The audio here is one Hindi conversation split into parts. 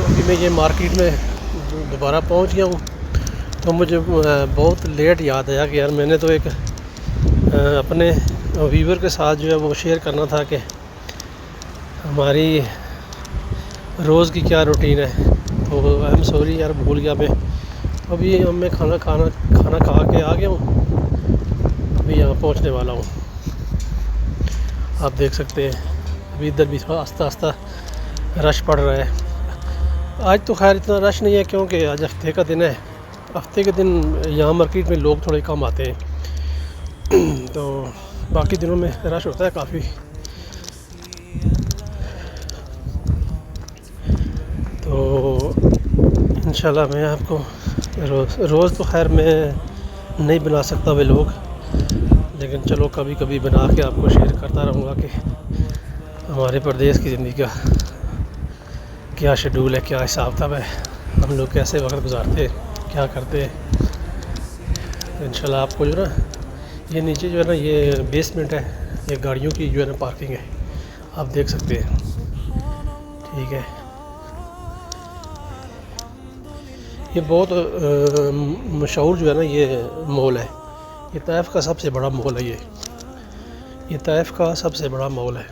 तो अभी मैं ये मार्केट में दोबारा पहुंच गया हूँ। तो मुझे बहुत लेट याद आया कि यार मैंने तो एक अपने व्यूवर के साथ जो है वो शेयर करना था कि हमारी रोज़ की क्या रूटीन है। तो आई एम सॉरी यार, भूल गया मैं। अभी मैं खाना खा के आ गया हूँ, अभी यहाँ पहुँचने वाला हूँ। आप देख सकते हैं अभी इधर भी थोड़ा आस्ता आस्ता रश पड़ रहा है। आज तो खैर इतना रश नहीं है क्योंकि आज हफ्ते का दिन है। हफ्ते के दिन यहाँ मार्केट में लोग थोड़े कम आते हैं तो बाकी दिनों में रश होता है काफ़ी। तो इंशाल्लाह मैं आपको रोज़ तो खैर मैं नहीं बना सकता वे लोग, लेकिन चलो कभी कभी बना के आपको शेयर करता रहूँगा कि हमारे प्रदेश की ज़िंदगी का क्या शेड्यूल है, क्या हिसाब किताब है, हम लोग कैसे वक्त गुजारते हैं, क्या करते हैं। तो इंशाल्लाह आपको जो ना ये नीचे जो है ना ये बेसमेंट है, ये गाड़ियों की जो है ना पार्किंग है, आप देख सकते हैं। ठीक है, ये बहुत मशहूर जो है ना ये मॉल है। ये तैफ का सबसे बड़ा मॉल है। ये तैफ का सबसे बड़ा मॉल है।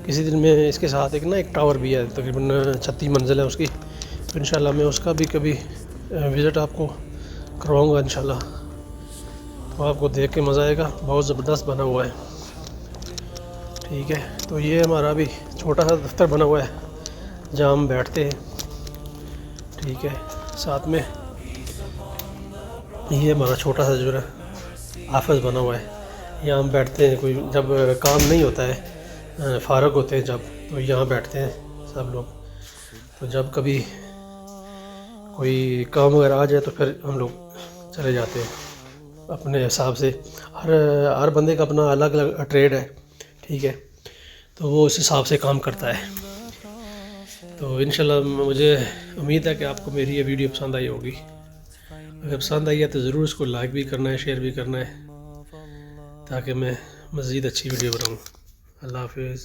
किसी दिन में इसके साथ एक टावर भी है, तकरीबन 36 मंजिल है उसकी। तो इंशाल्लाह मैं उसका भी कभी विज़िट आपको करवाऊँगा इंशाल्लाह। तो आपको देख के मज़ा आएगा, बहुत ज़बरदस्त बना हुआ है। ठीक है, तो ये हमारा भी छोटा सा दफ्तर बना हुआ है जहाँ हम बैठते हैं। ठीक है, साथ में ये हमारा छोटा सा जो है ऑफिस बना हुआ है, यहाँ हम बैठते हैं। कोई जब काम नहीं होता है, फ़ारग होते हैं जब, तो यहाँ बैठते हैं सब लोग। तो जब कभी कोई काम वगैरह आ जाए तो फिर हम लोग चले जाते हैं अपने हिसाब से। हर बंदे का अपना अलग अलग ट्रेड है। ठीक है, तो वो उस हिसाब से काम करता है। तो इंशाल्लाह मुझे उम्मीद है कि आपको मेरी ये वीडियो पसंद आई होगी। अगर पसंद आई है तो ज़रूर इसको लाइक भी करना है, शेयर भी करना है, ताकि मैं मज़ीद अच्छी वीडियो बनाऊँ। अल्लाह हाफिज़।